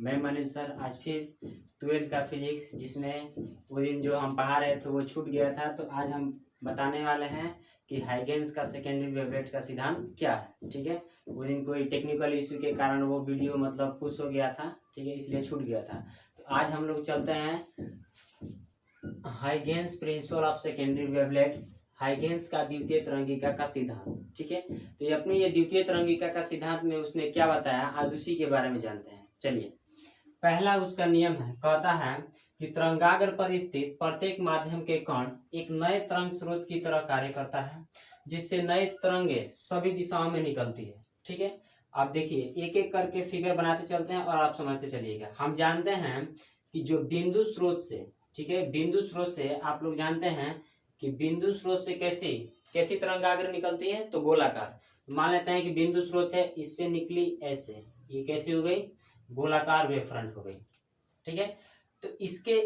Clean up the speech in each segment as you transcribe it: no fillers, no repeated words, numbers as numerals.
मैं मनीष सर आज फिर 12th का फिजिक्स जिसमें वो दिन जो हम पढ़ा रहे थे वो छूट गया था, तो आज हम बताने वाले हैं कि हाइगेंस का सेकेंडरी वेवलेट का सिद्धांत क्या है। ठीक है, वो दिन कोई टेक्निकल इशू के कारण वो वीडियो मतलब पुश हो गया था, ठीक है, इसलिए छूट गया था। तो आज हम लोग चलते हैं Huygens principle of secondary wavelets, Huygens का द्वितीय तरंगिका का सिद्धांत। ठीक है, तो ये अपनी ये द्वितीय तरंगिका का सिद्धांत में उसने क्या बताया, आज उसी के बारे में जानते हैं। चलिए, पहला उसका नियम है, कहता है कि तरंगाग्र पर स्थित प्रत्येक माध्यम के कण एक नए तरंग स्रोत की तरह कार्य करता है, जिससे नए तरंगे सभी दिशाओं में निकलती है। ठीक है, आप देखिए एक एक करके फिगर बनाते चलते हैं और आप समझते चलिएगा। हम जानते हैं कि जो बिंदु स्रोत से, ठीक है, बिंदु स्रोत से आप लोग जानते हैं कि बिंदु स्रोत से कैसी कैसी तरंगाग्र निकलती है, तो गोलाकार। मान लेते हैं कि बिंदु स्रोत है, इससे निकली ऐसे, ये कैसी हो गई, गोलाकार वेव फ्रंट हो गई। ठीक है, तो इसके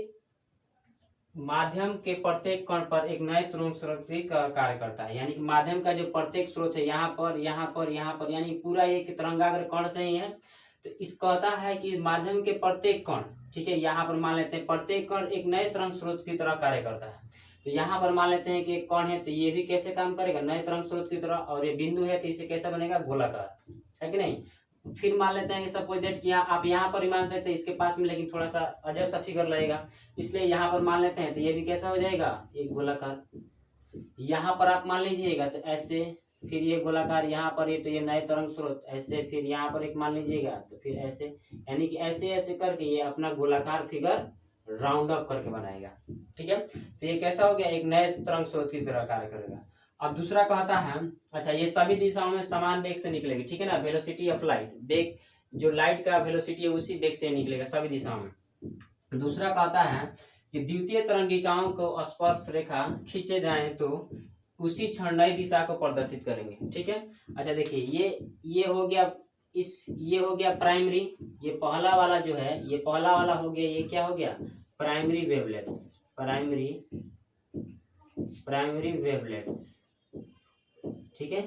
माध्यम के प्रत्येक कण पर एक नए तरंग स्रोत का कार्य करता है, यानी कि माध्यम का जो प्रत्येक स्रोत है यहाँ पर यहाँ पर यहाँ पर, यानी पूरा एक तरंगाग्र कण से ही है। तो इस कहता है कि माध्यम के प्रत्येक कण, ठीक है, यहाँ पर मान लेते हैं प्रत्येक कण एक नए तरंग स्रोत की तरह कार्य करता है। तो यहाँ पर मान लेते हैं कि एक कण है, तो ये भी कैसे काम करेगा, नए तरंग स्रोत की तरह, और ये बिंदु है तो इसे कैसा बनेगा, गोलाकार, है कि नहीं। फिर मान लेते हैं कि सपोज दैट कि आप यहाँ पर ही मान सकते हैं इसके पास में, लेकिन थोड़ा सा अजब सा फिगर लगेगा, इसलिए यहाँ पर मान लेते हैं तो ये भी कैसा हो जाएगा, एक गोलाकार। यहाँ पर आप मान लीजिएगा तो ऐसे, फिर ये गोलाकार, यहाँ पर ये तो ये नए तरंग स्रोत ऐसे, फिर यहाँ पर एक मान लीजिएगा तो फिर ऐसे, यानी कि ऐसे ऐसे करके ये अपना गोलाकार फिगर राउंड अप करके बनाएगा। ठीक है, तो ये कैसा हो गया, एक नए तरंग स्रोत की तरह कार्य करेगा। अब दूसरा कहता है, अच्छा, ये सभी दिशाओं में समान वेग से निकलेगी। ठीक है ना, वेलोसिटी ऑफ लाइट, वेग जो लाइट का वेलोसिटी है उसी वेग से निकलेगा सभी दिशाओं में। दूसरा कहता है कि द्वितीय तरंगिकाओं को स्पर्श रेखा खींचे जाएं तो उसी क्षण नई दिशा को प्रदर्शित करेंगे। ठीक है, अच्छा देखिए, ये हो गया ये हो गया प्राइमरी, ये पहला वाला जो है, ये पहला वाला हो गया, ये क्या हो गया, प्राइमरी वेवलेट्स, प्राइमरी वेवलेट्स। ठीक है,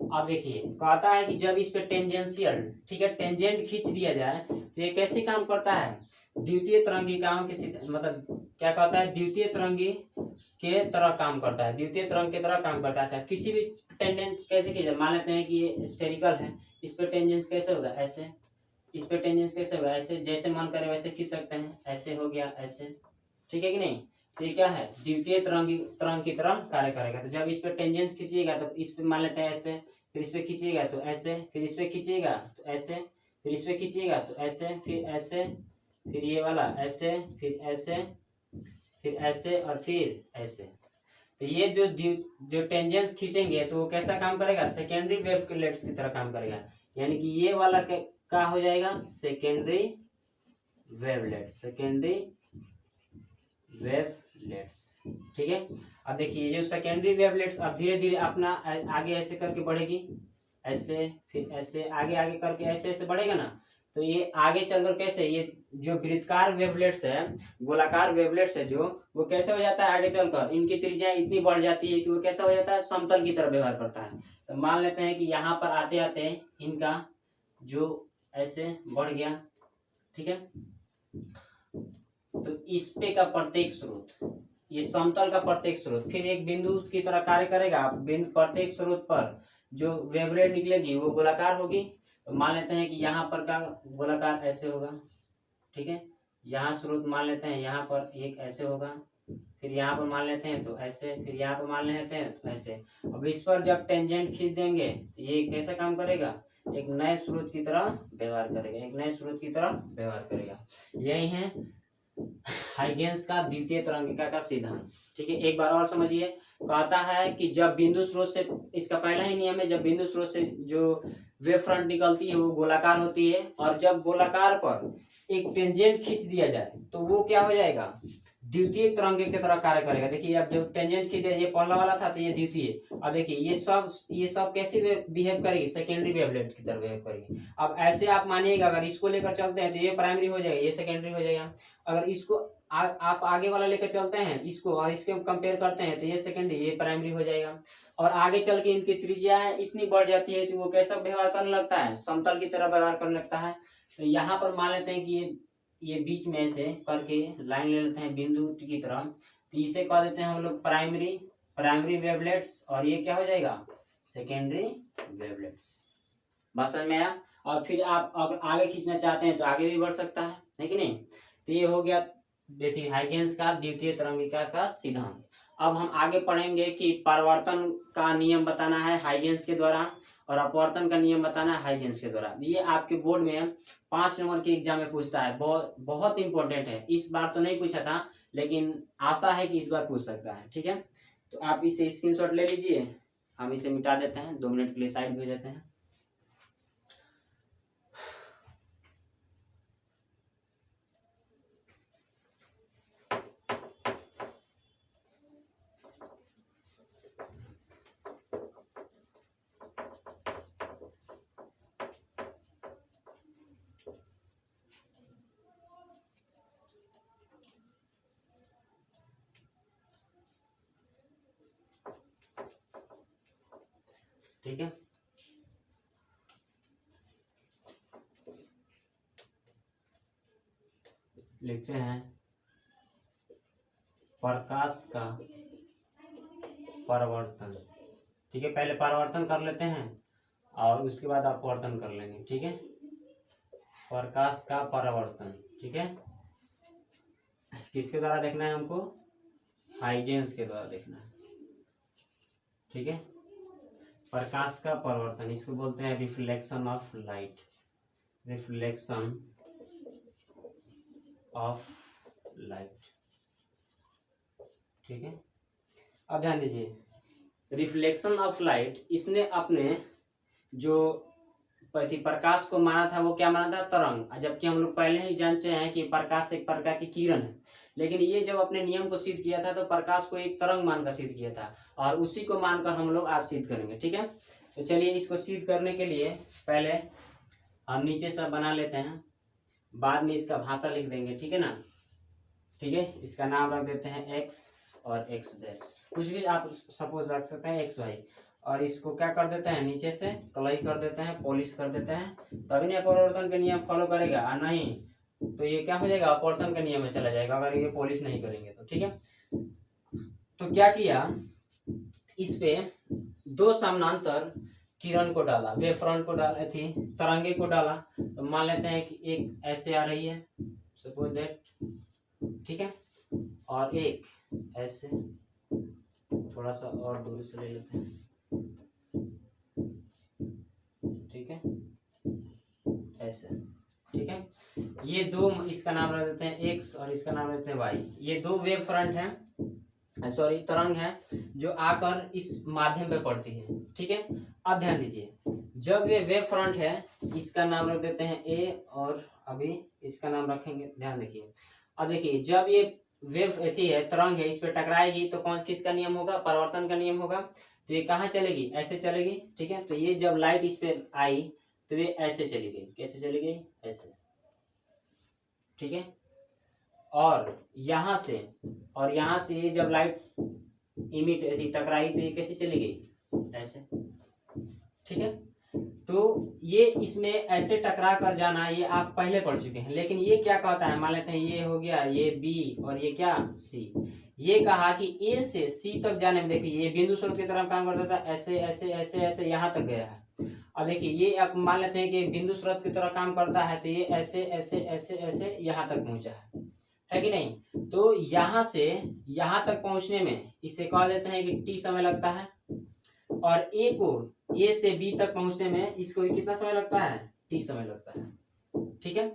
अब देखिए कहता है कि जब इस पे टेंजेंशियल, ठीक है, टेंजेंट खींच दिया जाए तो ये कैसे काम करता है, द्वितीय तरंगिकाओं के मतलब क्या कहता है, द्वितीय तरंगी के तरह काम करता है, द्वितीय तरंग के तरह काम करता है। अच्छा, किसी भी टेंजेंस कैसे किया जाए, मान लेते हैं कि ये स्फेरिकल है, इस पे टेंजेंस कैसे होगा, ऐसे, इस पे टेंजेंस कैसे होगा, ऐसे, जैसे मन करे वैसे खींच सकते हैं, ऐसे हो गया ऐसे। ठीक है कि नहीं, तो ये क्या है, द्वितीय तरंग की तरह कार्य करेगा। तो जब इस पे टेंजेंस खींचिएगा तो इस पे मान लेते हैं ऐसे, फिर इस पे खींचिएगा तो ऐसे, फिर इस पे खींचिएगा तो ऐसे, फिर इस पे खींचिएगा तो ऐसे, फिर ऐसे, फिर ये वाला ऐसे, फिर ऐसे, फिर ऐसे और फिर ऐसे। तो ये जो टेंजेंस खींचेंगे तो वो कैसा काम करेगा, सेकेंडरी वेवलेट्स की तरह काम करेगा, यानी कि ये वाला क्या हो जाएगा, सेकेंडरी वेवलेट्स, सेकेंडरी वेवलेट्स। ठीक है, अब देखिए जो सेकेंडरी वेवलेट्स अब धीरे धीरे अपना आगे ऐसे करके बढ़ेगी, ऐसे, फिर ऐसे, आगे आगे करके ऐसे ऐसे बढ़ेगा ना, तो ये आगे चलकर कैसे, ये जो वृत्तकार वेवलेट्स है, गोलाकार वेवलेट्स है जो, वो कैसे हो जाता है, आगे चलकर इनकी त्रिज्या इतनी बढ़ जाती है कि वो कैसा हो जाता है, समतल की तरह व्यवहार करता है। तो मान लेते हैं कि यहाँ पर आते आते इनका जो ऐसे बढ़ गया। ठीक है, तो इस पे का प्रत्येक स्रोत, ये समतल का प्रत्येक स्रोत फिर एक बिंदु की तरह कार्य करेगा। प्रत्येक स्रोत पर जो वेवलेट निकलेगी वो गोलाकार होगी। तो मान लेते हैं कि यहाँ पर का गोलाकार ऐसे होगा। ठीक है, यहाँ स्रोत मान लेते हैं, यहाँ पर एक ऐसे होगा, फिर यहाँ पर मान लेते हैं तो ऐसे, फिर यहाँ पर मान लेते हैं तो ऐसे। अब इस पर जब टेंजेंट खींच देंगे तो ये कैसा काम करेगा, एक नए स्रोत की तरह व्यवहार करेगा, एक नए स्रोत की तरह व्यवहार करेगा। यही है हाइगेंस का द्वितीय तरंगिका का सिद्धांत। ठीक है, एक बार और समझिए, कहता है कि जब बिंदु स्रोत से, इसका पहला ही नियम है, जब बिंदु स्रोत से जो वेव फ्रंट निकलती है वो गोलाकार होती है, और जब गोलाकार पर एक टेंजेंट खींच दिया जाए तो वो क्या हो जाएगा, द्वितीय तरंग की तरह कार्य करेगा। देखिए अब जब टेंजेंट खींच दिया, ये पहला वाला था तो ये द्वितीय, अब देखिए ये सब कैसी बिहेव करेगी, सेकेंडरी वेवलेट की तरह बिहेव करेगी। अब ऐसे आप मानिएगा, अगर इसको लेकर चलते हैं तो ये प्राइमरी हो जाएगा, ये सेकेंडरी हो जाएगा। अगर इसको आप आगे वाला लेकर चलते हैं इसको, और इसके कंपेयर करते हैं तो ये सेकेंडरी, ये प्राइमरी हो जाएगा। और आगे चल के इनकी त्रिज्या इतनी बढ़ जाती है तो वो कैसा व्यवहार करने लगता है, समतल की तरह व्यवहार करने लगता है। तो यहाँ पर मान लेते हैं कि ये बीच में से करके लाइन ले लेते हैं बिंदु की तरफ, तो इसे कह देते हैं हम लोग प्राइमरी वेवलेट्स, और ये क्या हो जाएगा सेकेंडरी वेवलेट्स। बात समझ में आया? और फिर आप अगर आगे खींचना चाहते हैं तो आगे भी बढ़ सकता है कि नहीं। तो ये हो गया देखिए हाइगेंस का द्वितीय तरंगिका का सिद्धांत। अब हम आगे पढ़ेंगे कि परावर्तन का नियम बताना है हाइगेंस के द्वारा और अपवर्तन का नियम बताना है हाइगेंस के द्वारा। ये आपके बोर्ड में 5 नंबर के एग्जाम में पूछता है, बहुत इंपॉर्टेंट है। इस बार तो नहीं पूछा था, लेकिन आशा है कि इस बार पूछ सकता है। ठीक है, तो आप इसे स्क्रीनशॉट ले लीजिए, हम इसे मिटा देते हैं, 2 मिनट के लिए साइड भेज देते हैं। ठीक है, लिखते हैं प्रकाश का परावर्तन। ठीक है, पहले परावर्तन कर लेते हैं और उसके बाद अपवर्तन कर लेंगे। ठीक है, प्रकाश का परावर्तन। ठीक है, किसके द्वारा देखना है हमको? हाइगेंस के द्वारा देखना है। ठीक है, प्रकाश का परावर्तन, इसको बोलते हैं reflection of light, reflection of light. ठीक है, अब ध्यान दीजिए, रिफ्लेक्शन ऑफ लाइट, इसने अपने जो प्रकाश को माना था वो क्या माना था? तरंग। जबकि हम लोग पहले ही जानते हैं कि प्रकाश एक प्रकार की किरण है, लेकिन ये जब अपने नियम को सिद्ध किया था तो प्रकाश को एक तरंग मानकर सिद्ध किया था, और उसी को मानकर हम लोग आज सिद्ध करेंगे। ठीक है, तो चलिए इसको सिद्ध करने के लिए पहले हम नीचे से बना लेते हैं, बाद में इसका भाषा लिख देंगे। ठीक है ना? ठीक है, इसका नाम रख देते हैं एक्स और एक्स डैश, कुछ भी आप सपोज रख सकते हैं एक्स वाई, और इसको क्या कर देते हैं नीचे से कलई कर देते हैं, पॉलिश कर देते हैं, तभी नहीं अपवर्तन के नियम फॉलो करेगा, और नहीं तो ये क्या हो जाएगा? अपवर्तन के नियम में चला जाएगा अगर ये पॉलिश नहीं करेंगे तो। ठीक है, तो क्या किया, इस पे 2 समानांतर किरण को डाला, वेव फ्रंट को डाला थी, तरंगे को डाला। तो मान लेते हैं कि एक ऐसे आ रही है, सपोज दैट। ठीक है, और एक ऐसे, थोड़ा सा और दूर से ले लेते हैं। ठीक है, ऐसे। ठीक है, ये 2, इसका नाम रख देते हैं एक्स और इसका नाम रखते हैं वाई। ये 2 वेव फ्रंट हैं, सॉरी तरंग है, जो आकर इस माध्यम पे पड़ती है। ठीक है, अब ध्यान दीजिए, जब ये वेव फ्रंट है, इसका नाम रख देते हैं ए, और अभी इसका नाम रखेंगे, ध्यान देखिए। अब देखिए, जब ये वेव एथी है, तरंग है, इस पे टकराएगी तो कौन किसका नियम होगा? परावर्तन का नियम होगा। तो ये कहाँ चलेगी? ऐसे चलेगी। ठीक है, तो ये जब लाइट इस पे आई तो ये ऐसे चली गई। कैसे चली गई? ऐसे। ठीक है, और यहाँ से ये जब लाइट इमिट टकराई तो ये कैसे चली गई? ऐसे। ठीक है, तो ये इसमें ऐसे टकरा कर जाना ये आप पहले पढ़ चुके हैं, लेकिन ये क्या कहता है? मान लेते हैं ये हो गया, ये बी और ये क्या? सी। ये कहा कि ए से सी तक जाने में, देखिए ये बिंदु स्रोत की तरह काम करता था, ऐसे ऐसे ऐसे ऐसे यहाँ तक गया है। अब देखिए ये आप मान लेते हैं कि बिंदु स्रोत की तरह काम करता है, तो ये ऐसे ऐसे ऐसे ऐसे यहाँ तक पहुंचा है कि नहीं? तो यहाँ से यहाँ तक पहुंचने में इसे कह देते हैं कि टी समय लगता है, और ए को ए से बी तक पहुंचने में इसको भी कितना समय लगता है? टी समय लगता है। ठीक है,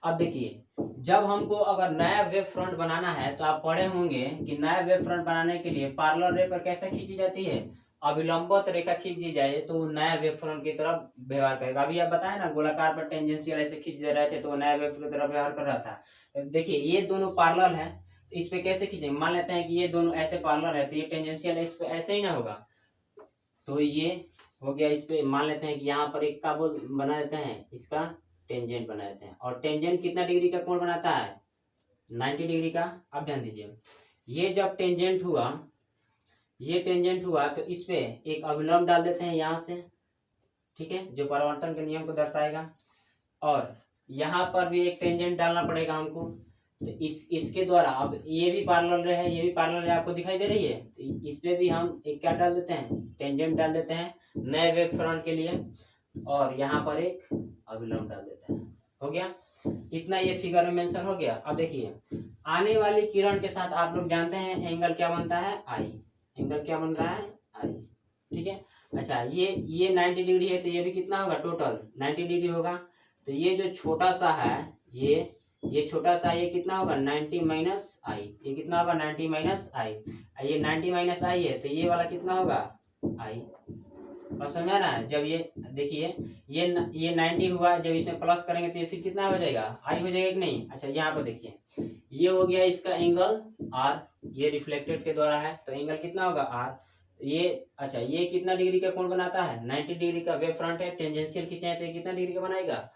अब देखिए, जब हमको अगर नया वेव फ्रंट बनाना है तो आप पढ़े होंगे कि नया वेव फ्रंट बनाने के लिए पैरेलल रे पर कैसे खींची जाती है? अभिलंबवत रेखा खींच दी जाए तो नया वेव फ्रंट की तरफ व्यवहार करेगा। अभी आप बताए ना, गोलाकार पर टेंजेंशियल ऐसे खींच दे रहे थे तो नया वेव फ्रंट की तरफ व्यवहार कर रहा था। देखिए ये दोनों पैरेलल है, तो इस पे कैसे खींचेंगे? मान लेते हैं कि ये दोनों ऐसे पैरेलल है, तो ये टेंजेंशियल इस पे ऐसे ही ना होगा, तो ये हो गया। इस पे मान लेते हैं कि यहाँ पर एक का बोल बना देते हैं, इसका टेंजेंट बना देते हैं, और टेंजेंट कितना डिग्री का कोण बनाता है? 90 डिग्री का। अब ध्यान दीजिए, ये जब टेंजेंट हुआ, ये टेंजेंट हुआ तो इस पे एक अभिलंब डाल देते हैं यहाँ से। ठीक है, जो परावर्तन के नियम को दर्शाएगा। और यहाँ पर भी एक टेंजेंट डालना पड़ेगा हमको। तो इसके द्वारा अब ये भी पैरेलल है, ये भी पैरेलल है, आपको दिखाई दे रही है। तो इस पे भी हम एक क्या डाल देते हैं, टेंजेंट डाल देते हैं नए वेव फ्रंट के लिए, और यहाँ पर एक अभिलंब डाल देते हैं। हो गया, इतना ये फिगर में मेंशन हो गया। अब देखिए, आने वाली किरण के साथ आप लोग जानते हैं एंगल क्या बनता है, आई। एंगल क्या बन रहा है, आई। ठीक है। अच्छा, ये 90 डिग्री है, तो ये भी कितना होगा, टोटल 90 डिग्री होगा। तो ये जो छोटा सा है, ये छोटा सा, ये कितना होगा, 90 माइनस आई। ये कितना होगा, 90 माइनस आई। ये 90 माइनस आई है, तो ये वाला कितना होगा, आई। बस समझ रहा है। जब ये देखिए, ये 90 हुआ, जब इसमें प्लस करेंगे तो ये फिर कितना हो जाएगा, आई हो जाएगा कि नहीं। अच्छा, यहाँ पर देखिए, ये हो गया इसका एंगल आर, ये रिफ्लेक्टेड के द्वारा है, तो एंगल कितना होगा, आर। ये अच्छा, ये कितना डिग्री का कोण बनाता है, 90 डिग्री का वेव फ्रंट है, टेंजेंशियल खींचे तो ये कितना डिग्री का बनाएगा,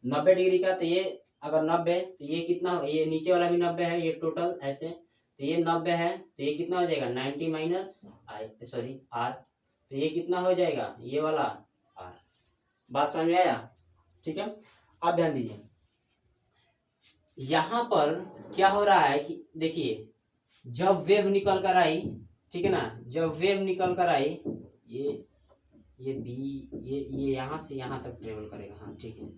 90 डिग्री का। तो ये अगर 90, तो ये कितना हो, ये नीचे वाला भी 90 है, ये टोटल ऐसे, तो ये 90 है, तो ये कितना हो जाएगा, 90 माइनस आई, सॉरी आर। तो ये कितना हो जाएगा, ये वाला आर। बात समझ में आया, ठीक है। अब ध्यान दीजिए, यहां पर क्या हो रहा है कि देखिए, जब वेव निकल कर आई, ठीक है ना, जब वेव निकल कर आई, ये बी, ये यहाँ से यहाँ तक ट्रेवल करेगा, हाँ ठीक है,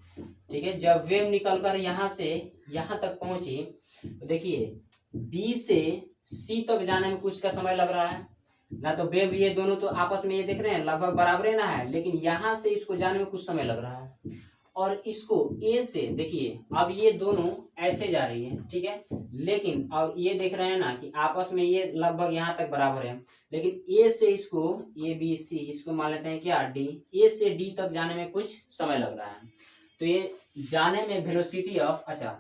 ठीक है। जब वेव निकल कर यहाँ से यहाँ तक पहुंची, तो देखिए बी से सी तक जाने में कुछ का समय लग रहा है ना। तो वेव ये दोनों तो आपस में ये देख रहे हैं लगभग बराबर ना है, लेकिन यहाँ से इसको जाने में कुछ समय लग रहा है। और इसको ए से देखिए, अब ये दोनों ऐसे जा रही है, ठीक है, लेकिन और ये देख रहे हैं ना कि आपस में ये लगभग यहाँ तक बराबर है, लेकिन ए से इसको, ए बी सी, इसको मान लेते हैं क्या, डी। ए से डी तक जाने में कुछ समय लग रहा है। तो ये जाने में वेलोसिटी ऑफ, अच्छा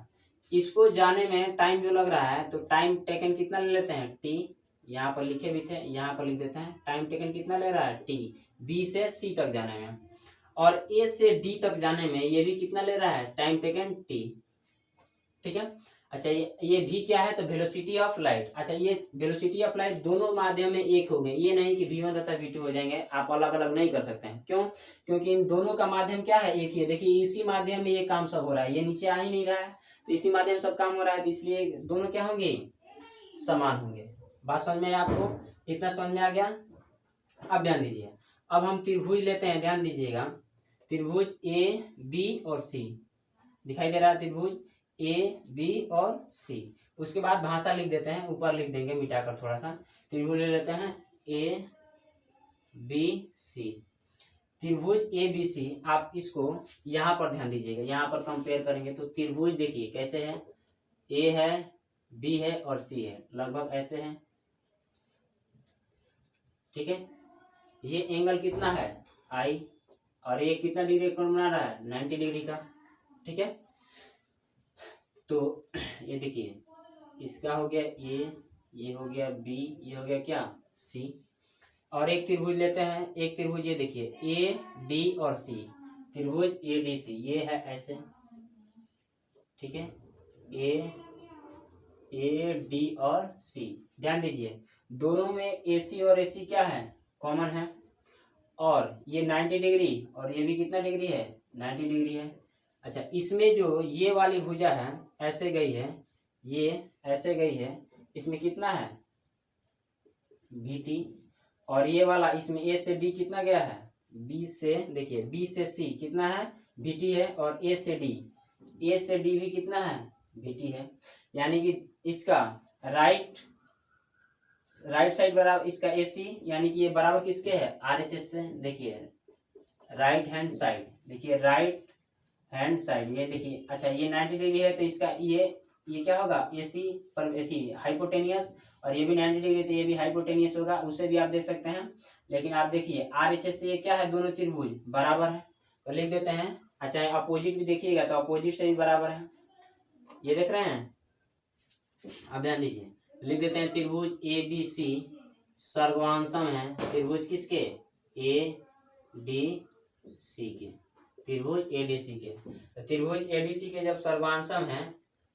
इसको जाने में टाइम जो लग रहा है, तो टाइम टेकन कितना ले लेते हैं, टी। यहाँ पर लिखे भी थे, यहाँ पर लिख देते हैं, टाइम टेकन कितना ले रहा है, टी, बी से सी तक जाने में। और ए से डी तक जाने में ये भी कितना ले रहा है, टाइम टेकन टी, ठीक है। अच्छा, ये भी क्या है, तो वेलोसिटी ऑफ लाइट। अच्छा, ये वेलोसिटी ऑफ लाइट दोनों माध्यम में एक हो गए, ये नहीं कि v1 तथा v2 हो जाएंगे, आप अलग अलग नहीं कर सकते हैं। क्यों, क्योंकि इन दोनों का माध्यम क्या है, एक ही है। देखिए इसी माध्यम में ये काम सब हो रहा है, ये नीचे आ ही नहीं रहा है, तो इसी माध्यम में सब काम हो रहा है, तो इसलिए दोनों क्या होंगे, समान होंगे। बात समझ में आपको, इतना समझ में आ गया। अब ध्यान दीजिए, अब हम त्रिभुज लेते हैं, ध्यान दीजिएगा। त्रिभुज ए बी और सी दिखाई दे रहा है, त्रिभुज ए बी और सी। उसके बाद भाषा लिख देते हैं, ऊपर लिख देंगे मिटाकर थोड़ा सा। त्रिभुज ले लेते हैं ए बी सी, त्रिभुज ए बी सी। आप इसको यहाँ पर ध्यान दीजिएगा, यहाँ पर कंपेयर करेंगे तो त्रिभुज देखिए कैसे है, ए है, बी है और सी है, लगभग ऐसे है, ठीक है। ये एंगल कितना है, आई, और ये कितना डिग्री कोण बना रहा है, 90 डिग्री का, ठीक है। तो ये देखिए, इसका हो गया ए, ये हो गया बी, ये हो गया क्या, सी। और एक त्रिभुज लेते हैं, एक त्रिभुज ये देखिए ए डी और सी, त्रिभुज ए डी सी, ये है ऐसे, ठीक है, ए डी और सी। ध्यान दीजिए, दोनों में ए सी और ए सी क्या है, कॉमन है। और ये 90 डिग्री और ये भी कितना डिग्री है, 90 डिग्री है। अच्छा, इसमें जो ये वाली भुजा है ऐसे गई है, ये ऐसे गई है, इसमें कितना है, वी टी। और ये वाला इसमें ए से डी कितना गया है, बी से, देखिए बी से सी कितना है, वी टी है। और ए से डी भी कितना है, वी टी है। यानी कि इसका राइट साइड बराबर इसका ए सी, यानी कि ये बराबर किसके है, आर एच एस से। देखिए राइट हैंड साइड, देखिए राइट हैंड साइड, ये देखिए। अच्छा, ये 90 डिग्री है, तो इसका ये क्या होगा, ए सी पर थी हाइपोटेनियस, और ये भी 90 डिग्री, तो ये भी हाइपोटेनियस होगा, उसे भी आप देख सकते हैं। लेकिन आप देखिए आर एच एस से ये क्या है, दोनों त्रिभुज बराबर है, तो लिख देते हैं। अच्छा, अपोजिट भी देखिएगा तो अपोजिट से भी बराबर है, ये देख रहे हैं। अब ध्यान दीजिए, लिख देते हैं त्रिभुज ए बी सी सर्वांशम है, त्रिभुज किसके, ए डी सी के, त्रिभुज ए डी सी के। तो त्रिभुज ए डी सी के जब सर्वांशम है,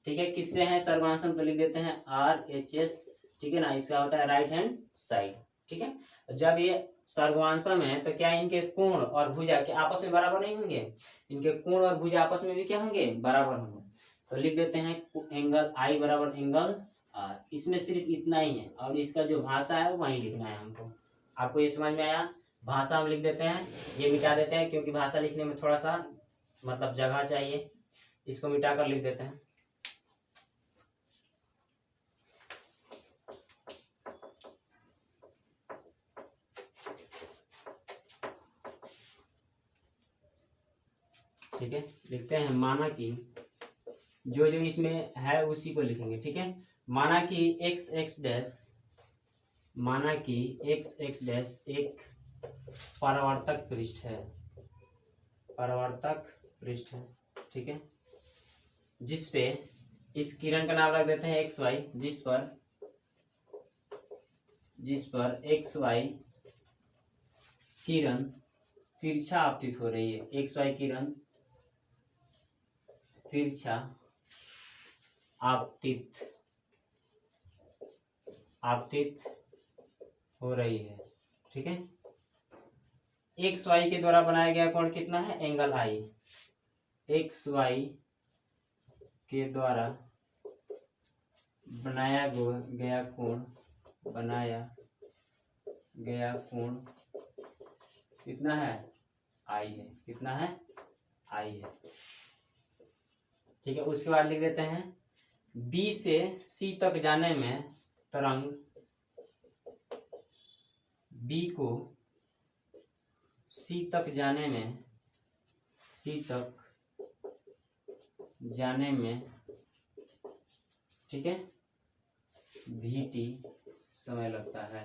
ठीक है, किससे है सर्वांशम, तो लिख देते हैं आर एच एस, ठीक है ना, इसका होता है राइट हैंड साइड, ठीक है। जब ये सर्वांशम है तो क्या इनके कोण और भुजा के आपस में बराबर नहीं होंगे? इनके कोण और भुजा आपस में भी क्या होंगे? बराबर होंगे। तो लिख देते हैं एंगल आई बराबर एंगल आर। इसमें सिर्फ इतना ही है और इसका जो भाषा है वही लिखना है हमको। आपको ये समझ में आया? भाषा हम लिख देते हैं, ये मिटा देते हैं क्योंकि भाषा लिखने में थोड़ा सा मतलब जगह चाहिए, इसको मिटा कर लिख देते हैं। ठीक है, लिखते हैं माना कि जो जो इसमें है उसी को लिखेंगे। ठीक है, माना कि एक्स एक्स डैश, माना कि एक्स एक्स डैश एक परावर्तक पृष्ठ है, परावर्तक पृष्ठ है। ठीक है, जिसपे इस किरण का नाम रख देते हैं एक्स वाई, जिस पर एक्स वाई किरण तिरछा आपतित हो रही है। एक्स वाई किरण तिरछा आपतित हो रही है। ठीक है, एक्स वाई के द्वारा बनाया गया कोण कितना है? एंगल आई। एक्स वाई के द्वारा बनाया गया कोण कितना है? आई है। कितना है? आई है। ठीक है, उसके बाद लिख देते हैं बी से सी तक जाने में तरंग बी को सी तक जाने में ठीक है VT समय लगता है।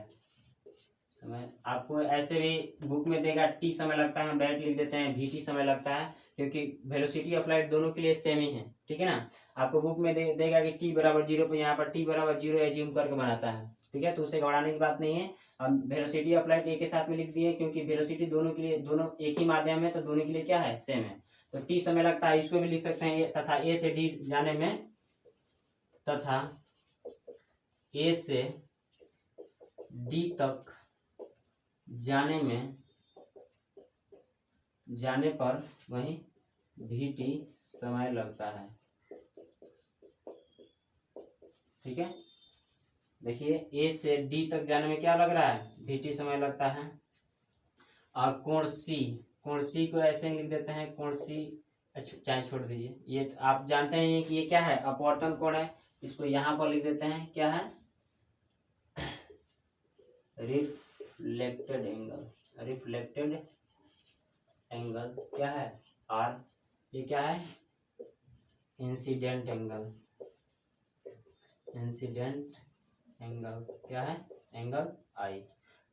समय आपको ऐसे भी बुक में देगा T समय लगता है, हम डायरेक्ट लिख देते हैं VT समय लगता है क्योंकि वेलोसिटी ऑफ लाइट दोनों के लिए सेम ही है। ठीक है ना, आपको बुक में देगा कि T बराबर 0 पे यहाँ पर T बराबर 0 एज्यूम करके बनाता है। ठीक है, तो उसे घबराने की बात नहीं है। हम वेलोसिटी ऑफ लाइट ए के साथ में लिख दिए क्योंकि वेलोसिटी दोनों के लिए, दोनों एक ही माध्यम है तो दोनों के लिए क्या है? सेम है। तो T समय लगता है, इसको भी लिख सकते हैं तथा A से D जाने में, तथा A से D तक जाने पर वही VT समय लगता है। ठीक है, देखिए A से D तक जाने में क्या लग रहा है? VT समय लगता है। और कोण C को ऐसे लिख देते हैं कोण C, अच्छा चाहे छोड़ दीजिए, ये तो आप जानते हैं कि ये क्या है? अपवर्तन कोण है। इसको यहाँ पर लिख देते हैं, क्या है? रिफ्लेक्टेड एंगल क्या है? R। ये क्या है? इंसिडेंट एंगल क्या है? Angle I।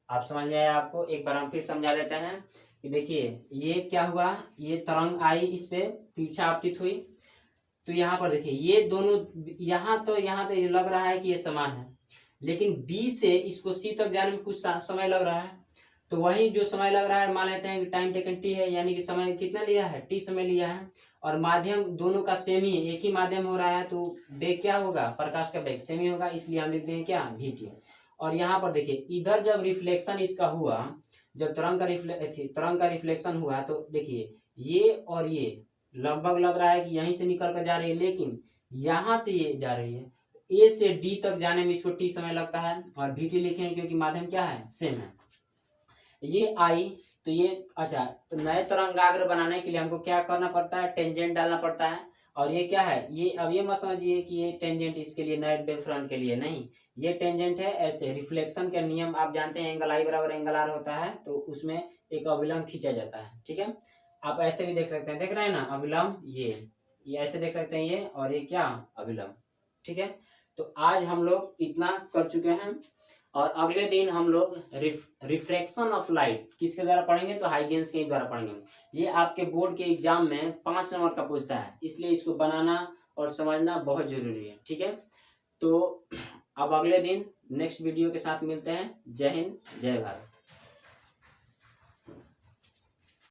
आप समझ में आया आपको? एक बार हम फिर समझा देते हैं कि देखिए ये क्या हुआ, ये तरंग आई, इस पे तिरछा आपतित हुई, तो यहाँ पर देखिए ये दोनों यहाँ तो ये लग रहा है कि ये समान है, लेकिन B से इसको C तक जाने में कुछ समय लग रहा है। तो वही जो समय लग रहा है मान लेते हैं कि टाइम टेकन T है, यानी कि समय कितना लिया है? T समय लिया है। और माध्यम दोनों का सेम ही है, एक ही माध्यम हो रहा है, तो वेग क्या होगा? प्रकाश का वेग सेम ही होगा, इसलिए हम लिख देंगे क्या? VT। और यहाँ पर देखिए इधर जब रिफ्लेक्शन इसका हुआ, जब तरंग का रिफ्लेक्शन हुआ, तो देखिए ये और ये लगभग लग रहा है कि यहीं से निकल कर जा रही है, लेकिन यहाँ से ये जा रही है। A से D तक जाने में इसको T समय लगता है और VT लिखेंगे क्योंकि माध्यम क्या है? सेम है। ये आई, तो ये अच्छा, तो नए तरंगाग्र बनाने के लिए हमको क्या करना पड़ता है? टेंजेंट डालना पड़ता है। और ये क्या है? ये अब ये मत समझिए कि ये टेंजेंट इसके लिए नए वेव फ्रंट के लिए नहीं, ये टेंजेंट है। ऐसे रिफ्लेक्शन का नियम आप जानते हैं, एंगल आई बराबर एंगल आर होता है, तो उसमें एक अभिलंब खींचा जाता है। ठीक है, आप ऐसे भी देख सकते हैं, देख रहे हैं ना अभिलंब, ये ऐसे देख सकते हैं, ये और ये क्या? अभिलंब। ठीक है, तो आज हम लोग इतना कर चुके हैं और अगले दिन हम लोग रिफ्रैक्शन ऑफ लाइट किसके द्वारा पढ़ेंगे? तो हाइगेंस के द्वारा पढ़ेंगे। ये आपके बोर्ड के एग्जाम में 5 नंबर का पूछता है, इसलिए इसको बनाना और समझना बहुत जरूरी है। ठीक है, तो अब अगले दिन नेक्स्ट वीडियो के साथ मिलते हैं। जय हिंद, जय भारत।